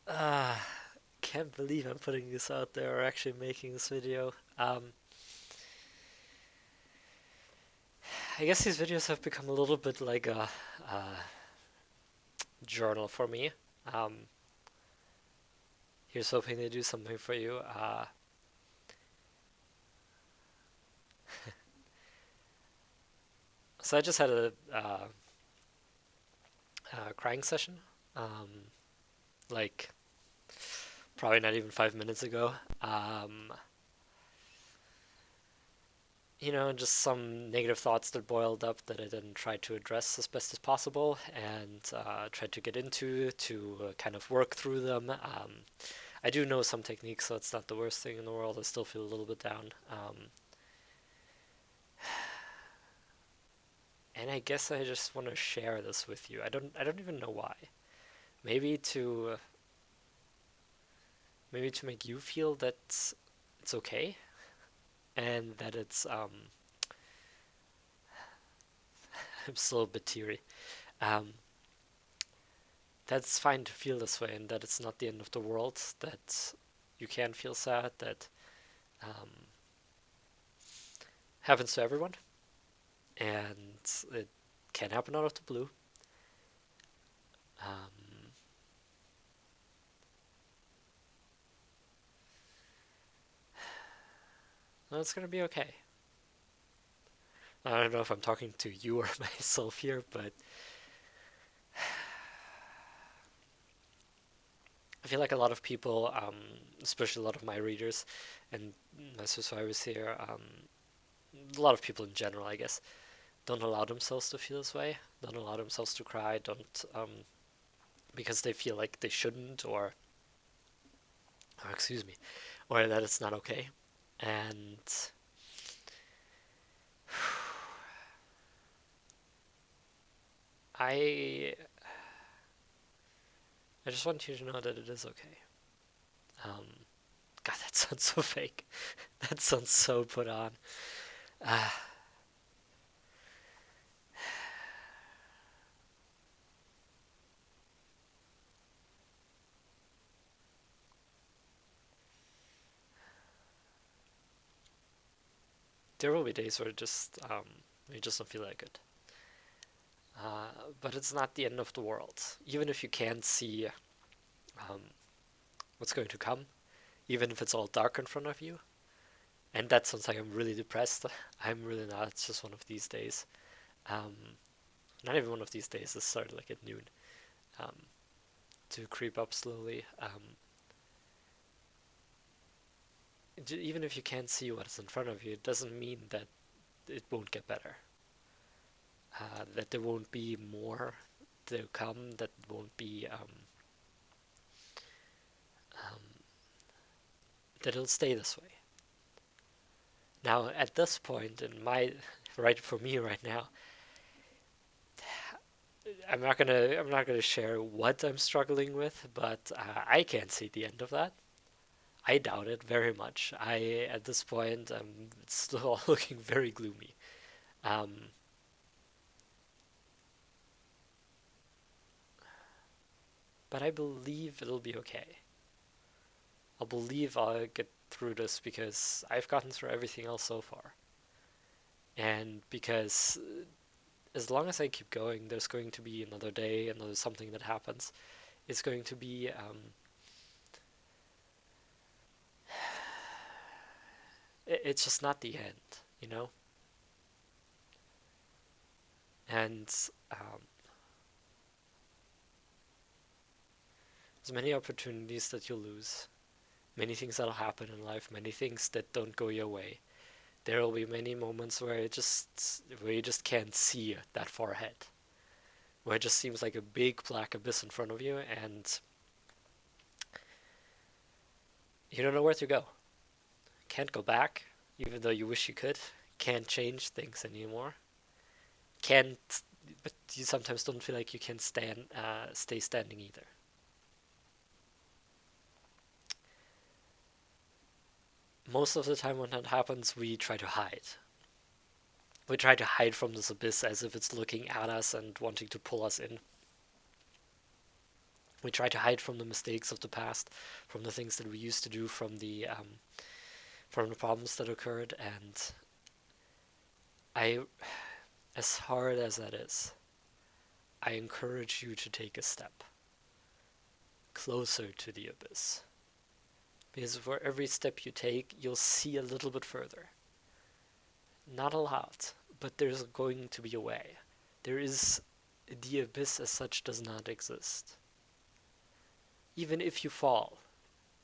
Ah, can't believe I'm putting this out there or actually making this video. I guess these videos have become a little bit like a journal for me. Um, Here's hoping they do something for you. So I just had a crying session, um, like probably not even 5 minutes ago. Um, just some negative thoughts that boiled up that I then tried to address as best as possible and tried to get into to kind of work through them. I do know some techniques, so it's not the worst thing in the world. I still feel a little bit down. And I guess I just want to share this with you. I don't even know why. Maybe to maybe to make you feel that it's okay and that it's I'm still a bit teary. Um, that's fine to feel this way and that it's not the end of the world, that you can feel sad, that um, happens to everyone, and it can happen out of the blue. Um, well, it's gonna be okay. I don't know if I'm talking to you or myself here, but I feel like a lot of people, especially a lot of my readers, and my subscribers here, a lot of people in general, I guess, don't allow themselves to feel this way, don't allow themselves to cry, don't because they feel like they shouldn't, or excuse me, or that it's not okay. And I I just want you to know that it is okay. Um, God, that sounds so fake. That sounds so put on. Uh, there will be days where you just don't feel that good. Uh, but it's not the end of the world. Even if you can't see um, what's going to come, even if it's all dark in front of you, and that sounds like I'm really depressed. I'm really not. It's just one of these days. Um, Not even one of these days. It started like at noon um, to creep up slowly. Even if you can't see what is in front of you, it doesn't mean that it won't get better. That there won't be more to come. That won't be um, that it'll stay this way. Now, at this point in my right for me right now, I'm not gonna share what I'm struggling with, but I can't see the end of that. I doubt it very much. At this point, it's still all looking very gloomy. Um, but I believe it'll be okay. I believe I'll get through this because I've gotten through everything else so far. And because as long as I keep going, there's going to be another day, another something that happens. It's going to be, it's just not the end, you know? And um, there's many opportunities that you'll lose, many things that'll happen in life, many things that don't go your way. There will be many moments where you just can't see that far ahead, where it just seems like a big black abyss in front of you, and you don't know where to go. Can't go back, even though you wish you could. Can't change things anymore. Can't, but you sometimes don't feel like you can stay standing either. Most of the time when that happens, we try to hide. We try to hide from this abyss as if it's looking at us and wanting to pull us in. We try to hide from the mistakes of the past, from the things that we used to do, from the problems that occurred. And I, as hard as that is, I encourage you to take a step closer to the abyss. Because for every step you take, you'll see a little bit further. Not a lot, but there's going to be a way. There is the abyss as such does not exist. Even if you fall,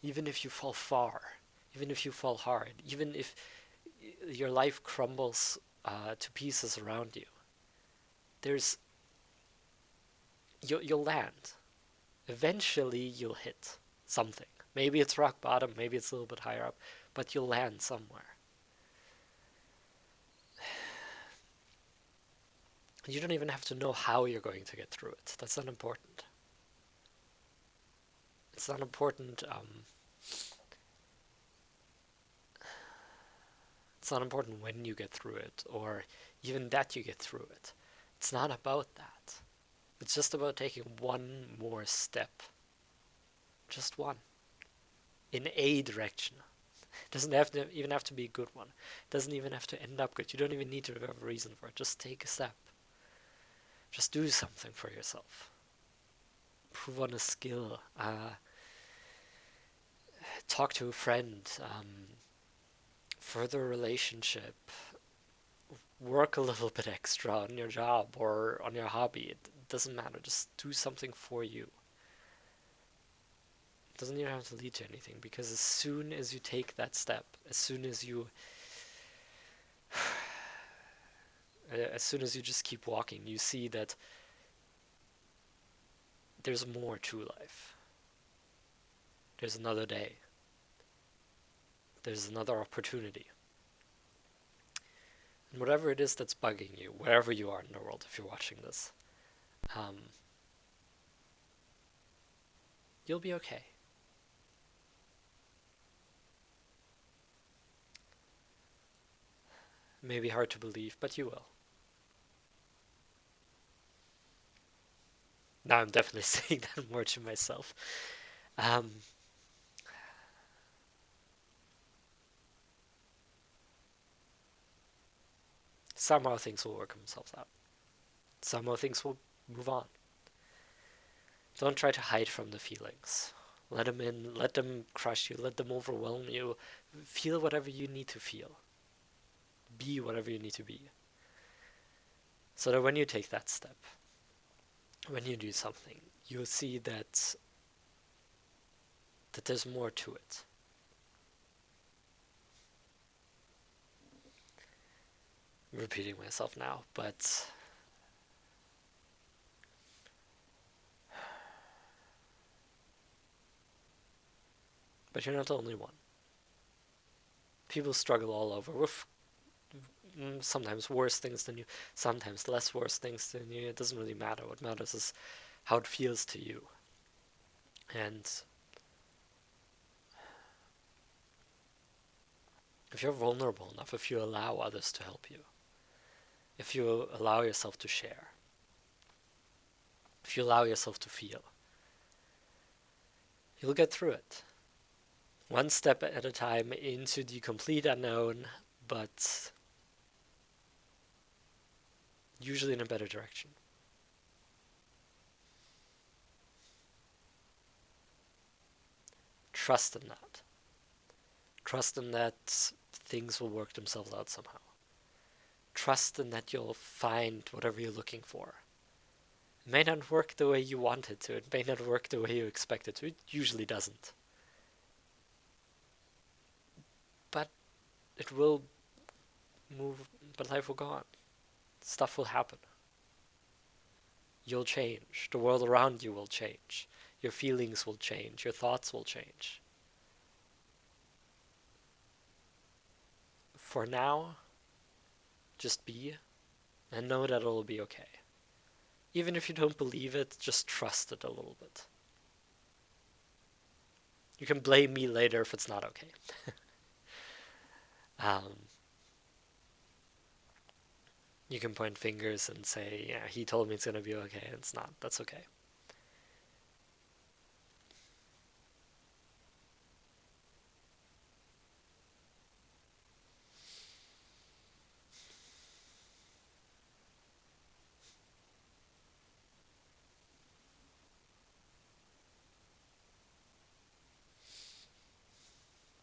even if you fall far, even if you fall hard, even if your life crumbles to pieces around you, there's you'll land. Eventually, you'll hit something. Maybe it's rock bottom, maybe it's a little bit higher up, but you'll land somewhere. You don't even have to know how you're going to get through it. That's not important. It's not important. It's not important when you get through it, or even that you get through it. It's not about that. It's just about taking one more step. Just one. In a direction. It doesn't even have to be a good one. It doesn't even have to end up good. You don't even need to have a reason for it. Just take a step. Just do something for yourself. Improve on a skill. Talk to a friend. Further a relationship. Work a little bit extra on your job or on your hobby. It doesn't matter. Just do something for you. It doesn't even have to lead to anything, because as soon as you take that step, as soon as you just keep walking, you see that there's more to life. There's another day. There's another opportunity. And whatever it is that's bugging you, wherever you are in the world, if you're watching this, um, you'll be okay. It may be hard to believe, but you will. Now I'm definitely saying that more to myself. Um, Somehow things will work themselves out. Somehow things will move on. Don't try to hide from the feelings. Let them in, let them crush you, let them overwhelm you. Feel whatever you need to feel. Be whatever you need to be. So that when you take that step, when you do something, you'll see that there's more to it. I'm repeating myself now, but you're not the only one. People struggle all over with sometimes worse things than you, sometimes less worse things than you. It doesn't really matter. What matters is how it feels to you. And if you're vulnerable enough, if you allow others to help you, if you allow yourself to share, if you allow yourself to feel, you'll get through it. One step at a time into the complete unknown, but usually in a better direction. Trust in that. Trust in that things will work themselves out somehow. Trust in that you'll find whatever you're looking for. It may not work the way you want it to. It may not work the way you expect it to. It usually doesn't. But it will move, but life will go on. Stuff will happen. You'll change. The world around you will change. Your feelings will change. Your thoughts will change. For now, just be and know that it'll be okay. Even if you don't believe it, just trust it a little bit. You can blame me later if it's not okay. um, you can point fingers and say, yeah, he told me it's going to be okay, and it's not. That's okay.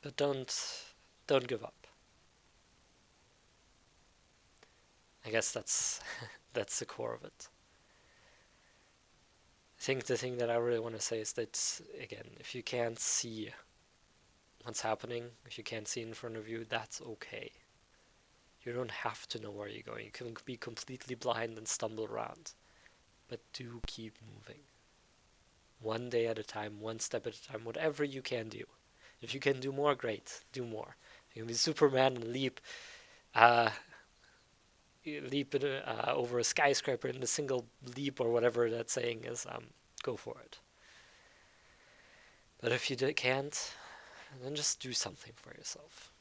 But don't give up. I guess that's the core of it. I think the thing that I really want to say is that, again, if you can't see what's happening, if you can't see in front of you, that's okay. You don't have to know where you're going. You can be completely blind and stumble around. But do keep moving. One day at a time, one step at a time, whatever you can do. If you can do more, great, do more. You can be Superman and uh, leap over a skyscraper in a single leap or whatever that saying is. Go for it. But if you can't, then just do something for yourself.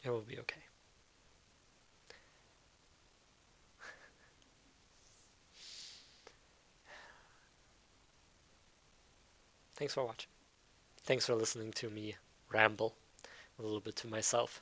It will be okay. Thanks for watching. Thanks for listening to me ramble a little bit to myself.